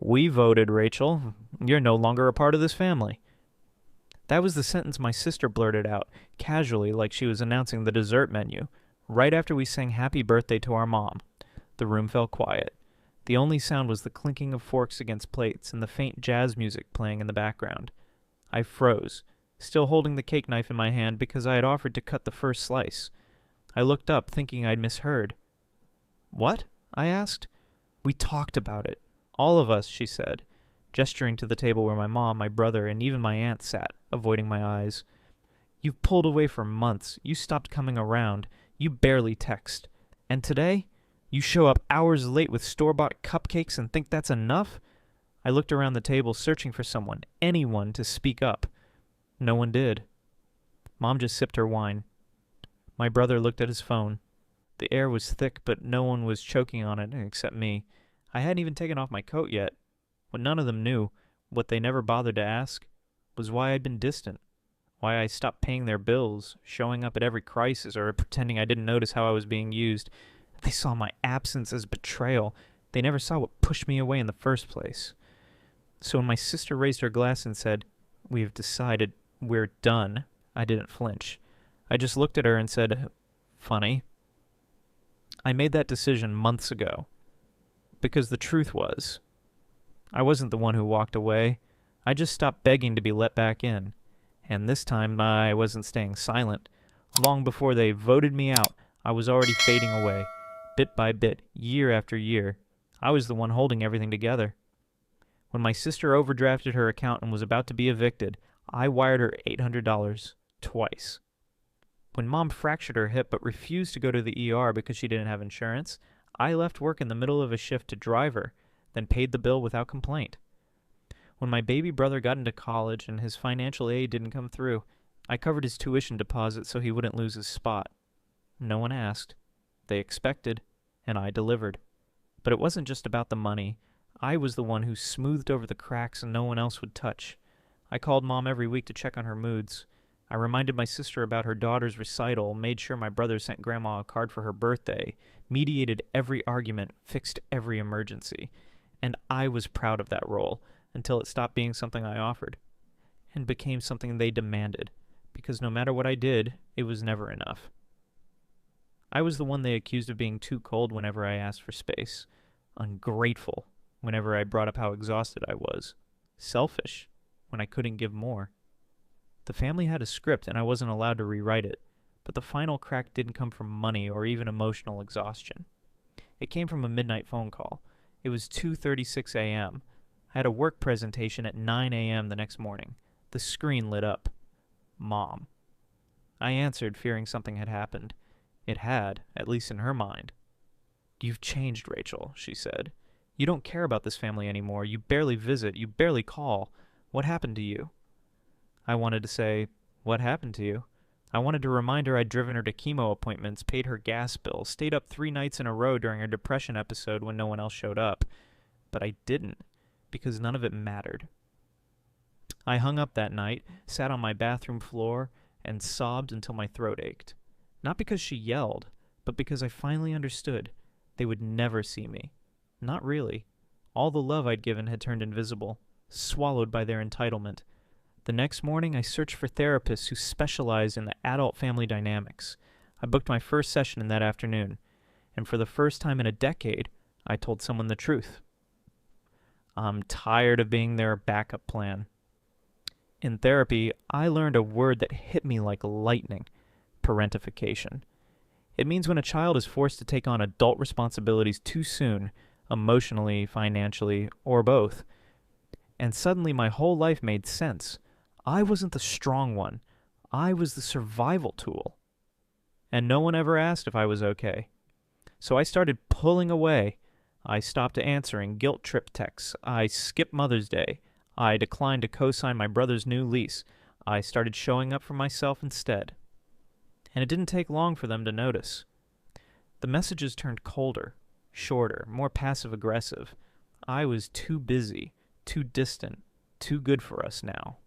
We voted, Rachel. You're no longer a part of this family. That was the sentence my sister blurted out, casually, like she was announcing the dessert menu, right after we sang happy birthday to our mom. The room fell quiet. The only sound was the clinking of forks against plates and the faint jazz music playing in the background. I froze, still holding the cake knife in my hand because I had offered to cut the first slice. I looked up, thinking I'd misheard. What? I asked. We talked about it. All of us, she said, gesturing to the table where my mom, my brother, and even my aunt sat, avoiding my eyes. You've pulled away for months. You stopped coming around. You barely text. And today, you show up hours late with store-bought cupcakes and think that's enough? I looked around the table searching for someone, anyone, to speak up. No one did. Mom just sipped her wine. My brother looked at his phone. The air was thick, but no one was choking on it except me. I hadn't even taken off my coat yet. What none of them knew, what they never bothered to ask, was why I'd been distant. Why I stopped paying their bills, showing up at every crisis, or pretending I didn't notice how I was being used. They saw my absence as betrayal. They never saw what pushed me away in the first place. So when my sister raised her glass and said, "We've decided we're done," I didn't flinch. I just looked at her and said, "Funny." I made that decision months ago. Because the truth was, I wasn't the one who walked away. I just stopped begging to be let back in. And this time I wasn't staying silent. Long before they voted me out, I was already fading away, bit by bit, year after year. I was the one holding everything together. When my sister overdrafted her account and was about to be evicted, I wired her $800 twice. When Mom fractured her hip but refused to go to the ER because she didn't have insurance, I left work in the middle of a shift to drive her, then paid the bill without complaint. When my baby brother got into college and his financial aid didn't come through, I covered his tuition deposit so he wouldn't lose his spot. No one asked. They expected, and I delivered. But it wasn't just about the money. I was the one who smoothed over the cracks no one else would touch. I called Mom every week to check on her moods. I reminded my sister about her daughter's recital, made sure my brother sent Grandma a card for her birthday, mediated every argument, fixed every emergency. And I was proud of that role, until it stopped being something I offered, and became something they demanded, because no matter what I did, it was never enough. I was the one they accused of being too cold whenever I asked for space, ungrateful whenever I brought up how exhausted I was, selfish when I couldn't give more. The family had a script and I wasn't allowed to rewrite it, but the final crack didn't come from money or even emotional exhaustion. It came from a midnight phone call. It was 2:36 a.m. I had a work presentation at 9 a.m. the next morning. The screen lit up. Mom. I answered, fearing something had happened. It had, at least in her mind. "You've changed, Rachel," she said. "You don't care about this family anymore. You barely visit. You barely call. What happened to you?" I wanted to say, "What happened to you?" I wanted to remind her I'd driven her to chemo appointments, paid her gas bill, stayed up 3 nights in a row during her depression episode when no one else showed up. But I didn't, because none of it mattered. I hung up that night, sat on my bathroom floor, and sobbed until my throat ached. Not because she yelled, but because I finally understood. They would never see me. Not really. All the love I'd given had turned invisible, swallowed by their entitlement. The next morning, I searched for therapists who specialized in the adult family dynamics. I booked my first session in that afternoon, and for the first time in a decade, I told someone the truth. I'm tired of being their backup plan. In therapy, I learned a word that hit me like lightning: parentification. It means when a child is forced to take on adult responsibilities too soon, emotionally, financially, or both. And suddenly my whole life made sense. I wasn't the strong one. I was the survival tool. And no one ever asked if I was okay. So I started pulling away. I stopped answering guilt trip texts. I skipped Mother's Day. I declined to co-sign my brother's new lease. I started showing up for myself instead. And it didn't take long for them to notice. The messages turned colder, shorter, more passive-aggressive. I was too busy, too distant, too good for us now.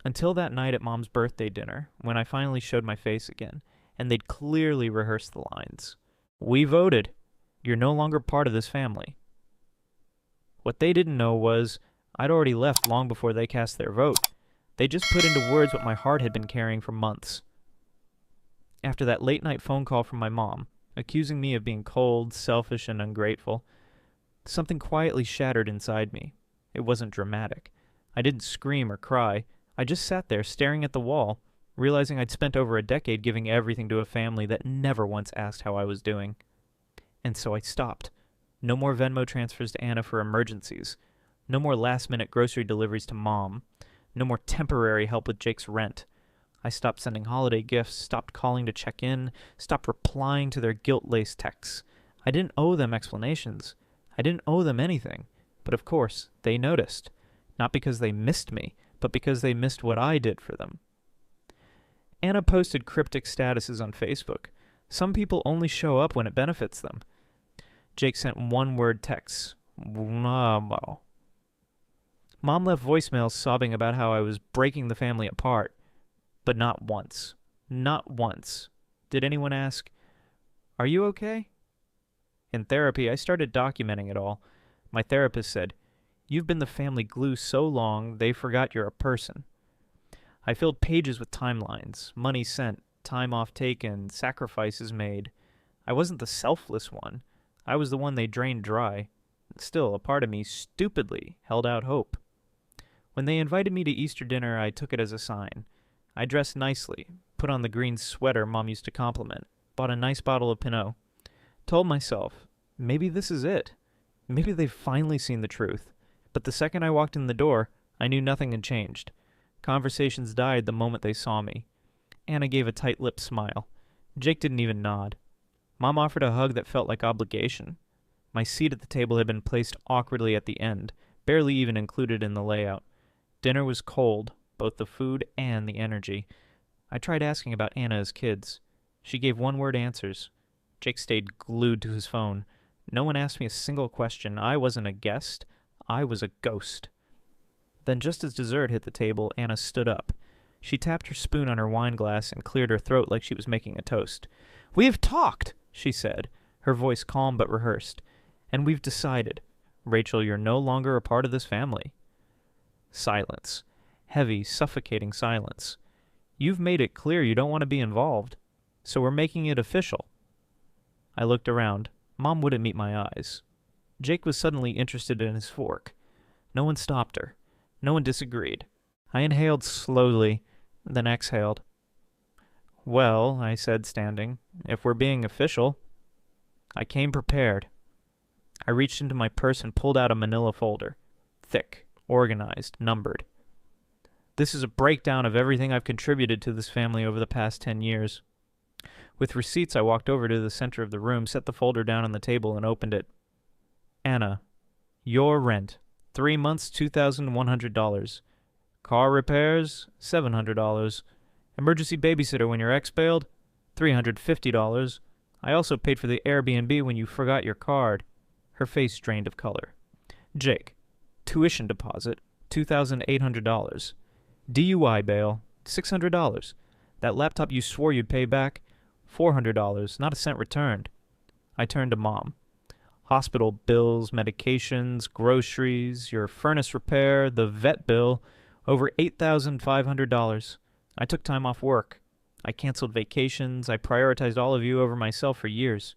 Until that night at Mom's birthday dinner, when I finally showed my face again, and they'd clearly rehearsed the lines. "We voted. You're no longer part of this family." What they didn't know was I'd already left long before they cast their vote. They just put into words what my heart had been carrying for months. After that late-night phone call from my mom, accusing me of being cold, selfish, and ungrateful, something quietly shattered inside me. It wasn't dramatic. I didn't scream or cry. I just sat there staring at the wall, realizing I'd spent over a decade giving everything to a family that never once asked how I was doing. And so I stopped. No more Venmo transfers to Anna for emergencies. No more last-minute grocery deliveries to Mom. No more temporary help with Jake's rent. I stopped sending holiday gifts, stopped calling to check in, stopped replying to their guilt-laced texts. I didn't owe them explanations. I didn't owe them anything. But of course, they noticed. Not because they missed me, but because they missed what I did for them. Anna posted cryptic statuses on Facebook. Some people only show up when it benefits them. Jake sent one-word texts. Mom left voicemails sobbing about how I was breaking the family apart. But not once. Not once. Did anyone ask, "Are you okay?" In therapy, I started documenting it all. My therapist said, "You've been the family glue so long, they forgot you're a person." I filled pages with timelines, money sent, time off taken, sacrifices made. I wasn't the selfless one. I was the one they drained dry. Still, a part of me stupidly held out hope. When they invited me to Easter dinner, I took it as a sign. I dressed nicely, put on the green sweater Mom used to compliment, bought a nice bottle of Pinot. Told myself, maybe this is it. Maybe they've finally seen the truth. But the second I walked in the door, I knew nothing had changed. Conversations died the moment they saw me. Anna gave a tight-lipped smile. Jake didn't even nod. Mom offered a hug that felt like obligation. My seat at the table had been placed awkwardly at the end, barely even included in the layout. Dinner was cold, both the food and the energy. I tried asking about Anna's kids. She gave one-word answers. Jake stayed glued to his phone. No one asked me a single question. I wasn't a guest. I was a ghost. Then just as dessert hit the table, Anna stood up. She tapped her spoon on her wine glass and cleared her throat like she was making a toast. "We've talked," she said, her voice calm but rehearsed. "And we've decided. Rachel, you're no longer a part of this family." Silence. Heavy, suffocating silence. "You've made it clear you don't want to be involved, so we're making it official." I looked around. Mom wouldn't meet my eyes. Jake was suddenly interested in his fork. No one stopped her. No one disagreed. I inhaled slowly, then exhaled. "Well," I said, standing, "if we're being official." I came prepared. I reached into my purse and pulled out a manila folder. Thick, organized, numbered. This is a breakdown of everything I've contributed to this family over the past 10 years. With receipts, I walked over to the center of the room, set the folder down on the table, and opened it. Anna, your rent, 3 months, $2,100. Car repairs, $700. Emergency babysitter when your ex bailed, $350. I also paid for the Airbnb when you forgot your card. Her face drained of color. Jake, tuition deposit, $2,800. DUI bail, $600. That laptop you swore you'd pay back, $400, not a cent returned. I turned to Mom. Hospital bills, medications, groceries, your furnace repair, the vet bill, over $8,500. I took time off work. I canceled vacations. I prioritized all of you over myself for years.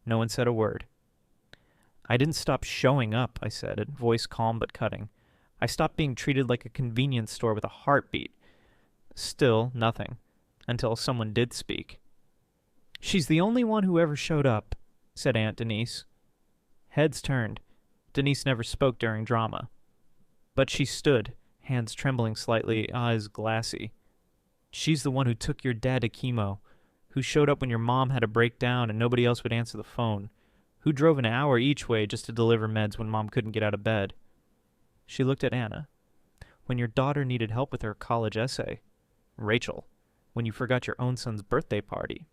No one said a word. I didn't stop showing up, I said, voice calm but cutting. I stopped being treated like a convenience store with a heartbeat. Still, nothing. Until someone did speak. "She's the only one who ever showed up," said Aunt Denise. Heads turned. Denise never spoke during drama. But she stood, hands trembling slightly, eyes glassy. "She's the one who took your dad to chemo, who showed up when your mom had a breakdown and nobody else would answer the phone, who drove an hour each way just to deliver meds when Mom couldn't get out of bed." She looked at Anna. "When your daughter needed help with her college essay. Rachel, when you forgot your own son's birthday party.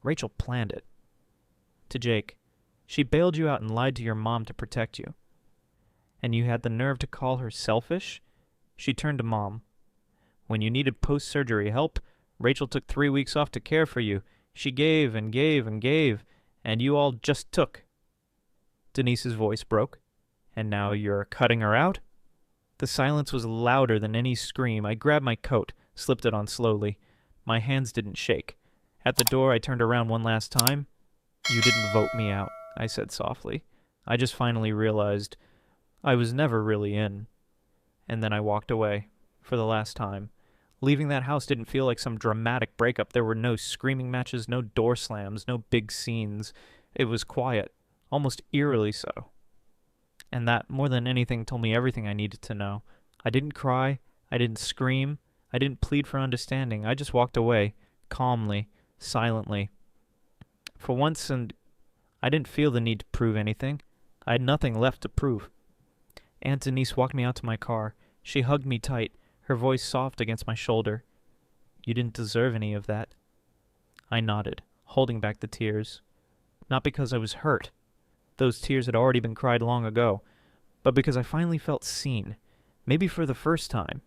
Rachel planned it." To Jake, "She bailed you out and lied to your mom to protect you. And you had the nerve to call her selfish?" She turned to Mom. "When you needed post-surgery help, Rachel took 3 weeks off to care for you. She gave and gave and gave, and you all just took." Denise's voice broke. And now you're cutting her out? The silence was louder than any scream. I grabbed my coat, slipped it on slowly. My hands didn't shake. At the door, I turned around one last time. You didn't vote me out, I said softly. I just finally realized I was never really in. And then I walked away, for the last time. Leaving that house didn't feel like some dramatic breakup. There were no screaming matches, no door slams, no big scenes. It was quiet, almost eerily so. And that, more than anything, told me everything I needed to know. I didn't cry. I didn't scream. I didn't plead for understanding. I just walked away, calmly, silently. For once, and I didn't feel the need to prove anything. I had nothing left to prove. Aunt Denise walked me out to my car. She hugged me tight, her voice soft against my shoulder. You didn't deserve any of that. I nodded, holding back the tears. Not because I was hurt. Those tears had already been cried long ago, but because I finally felt seen, maybe for the first time.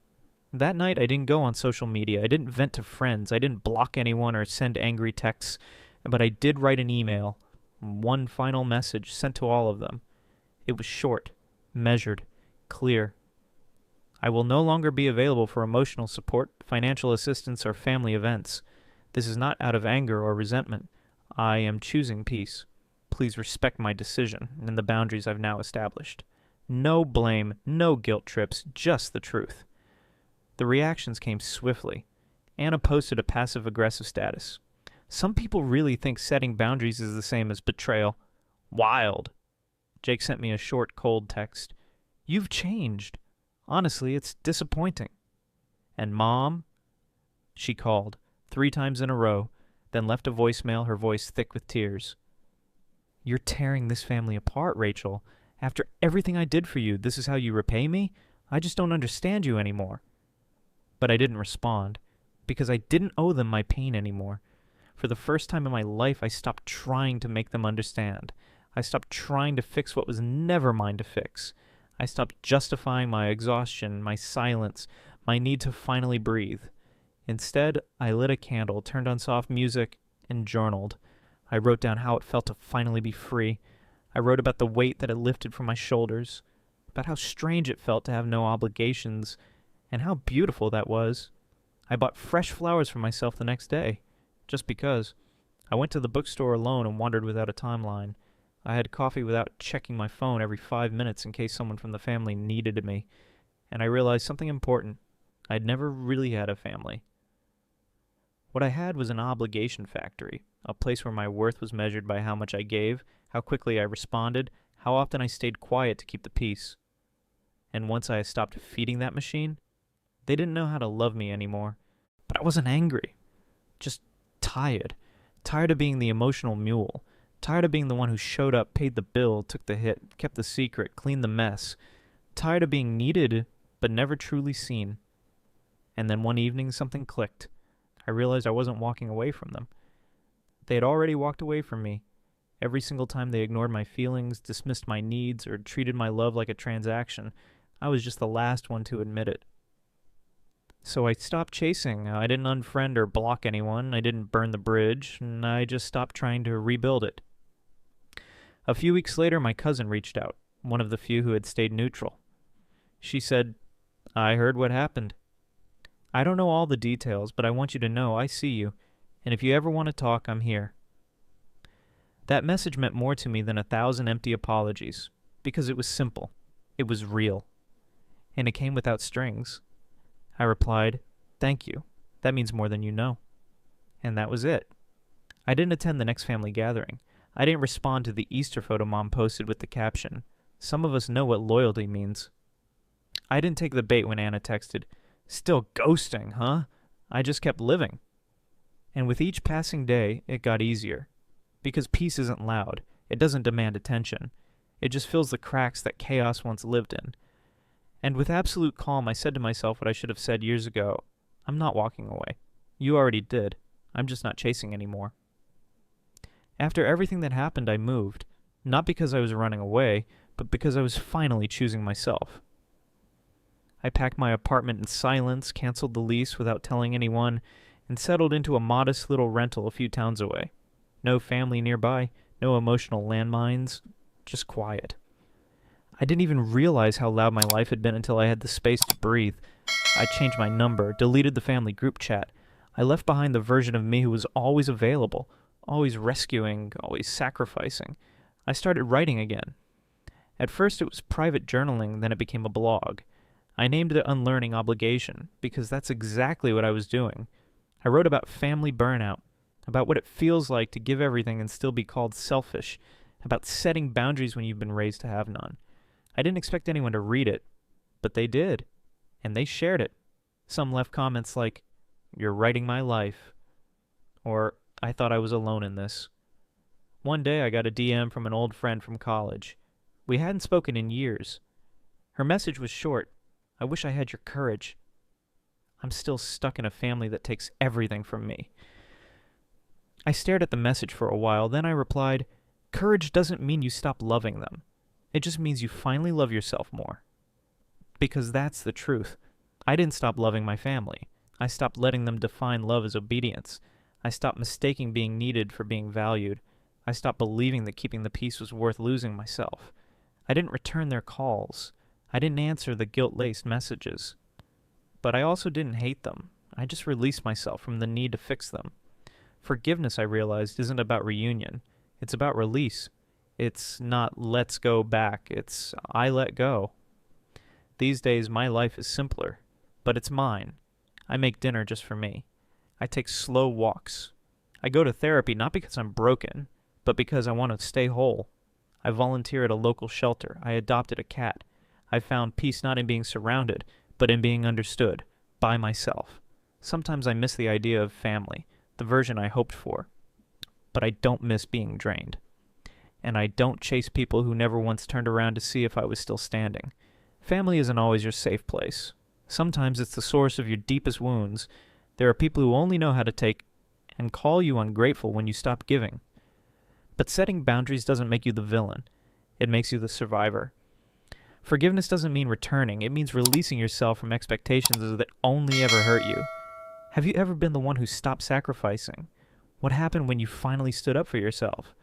That night I didn't go on social media, I didn't vent to friends, I didn't block anyone or send angry texts, but I did write an email, one final message sent to all of them. It was short, measured, clear. I will no longer be available for emotional support, financial assistance, or family events. This is not out of anger or resentment. I am choosing peace. Please respect my decision and the boundaries I've now established. No blame, no guilt trips, just the truth. The reactions came swiftly. Anna posted a passive-aggressive status. Some people really think setting boundaries is the same as betrayal. Wild. Jake sent me a short, cold text. You've changed. Honestly, it's disappointing. And Mom? She called, 3 times in a row, then left a voicemail, her voice thick with tears. You're tearing this family apart, Rachel. After everything I did for you, this is how you repay me? I just don't understand you anymore. But I didn't respond, because I didn't owe them my pain anymore. For the first time in my life, I stopped trying to make them understand. I stopped trying to fix what was never mine to fix. I stopped justifying my exhaustion, my silence, my need to finally breathe. Instead, I lit a candle, turned on soft music, and journaled. I wrote down how it felt to finally be free. I wrote about the weight that had lifted from my shoulders, about how strange it felt to have no obligations, and how beautiful that was. I bought fresh flowers for myself the next day, just because. I went to the bookstore alone and wandered without a timeline. I had coffee without checking my phone every 5 minutes in case someone from the family needed me. And I realized something important. I'd never really had a family. What I had was an obligation factory, a place where my worth was measured by how much I gave, how quickly I responded, how often I stayed quiet to keep the peace. And once I stopped feeding that machine, they didn't know how to love me anymore. But I wasn't angry. Just tired. Tired of being the emotional mule. Tired of being the one who showed up, paid the bill, took the hit, kept the secret, cleaned the mess. Tired of being needed, but never truly seen. And then one evening something clicked. I realized I wasn't walking away from them. They had already walked away from me. Every single time they ignored my feelings, dismissed my needs, or treated my love like a transaction, I was just the last one to admit it. So I stopped chasing. I didn't unfriend or block anyone. I didn't burn the bridge, and I just stopped trying to rebuild it. A few weeks later, my cousin reached out, one of the few who had stayed neutral. She said, I heard what happened. I don't know all the details, but I want you to know I see you, and if you ever want to talk, I'm here. That message meant more to me than 1,000 empty apologies, because it was simple. It was real. And it came without strings. I replied, thank you. That means more than you know. And that was it. I didn't attend the next family gathering. I didn't respond to the Easter photo Mom posted with the caption, some of us know what loyalty means. I didn't take the bait when Anna texted, still ghosting, huh? I just kept living. And with each passing day, it got easier. Because peace isn't loud. It doesn't demand attention. It just fills the cracks that chaos once lived in. And with absolute calm, I said to myself what I should have said years ago. I'm not walking away. You already did. I'm just not chasing anymore. After everything that happened, I moved. Not because I was running away, but because I was finally choosing myself. I packed my apartment in silence, canceled the lease without telling anyone, and settled into a modest little rental a few towns away. No family nearby, no emotional landmines, just quiet. I didn't even realize how loud my life had been until I had the space to breathe. I changed my number, deleted the family group chat. I left behind the version of me who was always available, always rescuing, always sacrificing. I started writing again. At first it was private journaling, then it became a blog. I named it Unlearning Obligation, because that's exactly what I was doing. I wrote about family burnout, about what it feels like to give everything and still be called selfish, about setting boundaries when you've been raised to have none. I didn't expect anyone to read it, but they did, and they shared it. Some left comments like, "You're writing my life," or "I thought I was alone in this." One day I got a DM from an old friend from college. We hadn't spoken in years. Her message was short. "I wish I had your courage. I'm still stuck in a family that takes everything from me." I stared at the message for a while, then I replied, "Courage doesn't mean you stop loving them. It just means you finally love yourself more." Because that's the truth. I didn't stop loving my family. I stopped letting them define love as obedience. I stopped mistaking being needed for being valued. I stopped believing that keeping the peace was worth losing myself. I didn't return their calls. I didn't answer the guilt-laced messages. But I also didn't hate them. I just released myself from the need to fix them. Forgiveness, I realized, isn't about reunion. It's about release. It's not "let's go back." It's "I let go." These days, my life is simpler, but it's mine. I make dinner just for me. I take slow walks. I go to therapy not because I'm broken, but because I want to stay whole. I volunteer at a local shelter. I adopted a cat. I found peace not in being surrounded, but in being understood, by myself. Sometimes I miss the idea of family, the version I hoped for. But I don't miss being drained. And I don't chase people who never once turned around to see if I was still standing. Family isn't always your safe place. Sometimes it's the source of your deepest wounds. There are people who only know how to take and call you ungrateful when you stop giving. But setting boundaries doesn't make you the villain. It makes you the survivor. Forgiveness doesn't mean returning. It means releasing yourself from expectations that only ever hurt you. Have you ever been the one who stopped sacrificing? What happened when you finally stood up for yourself?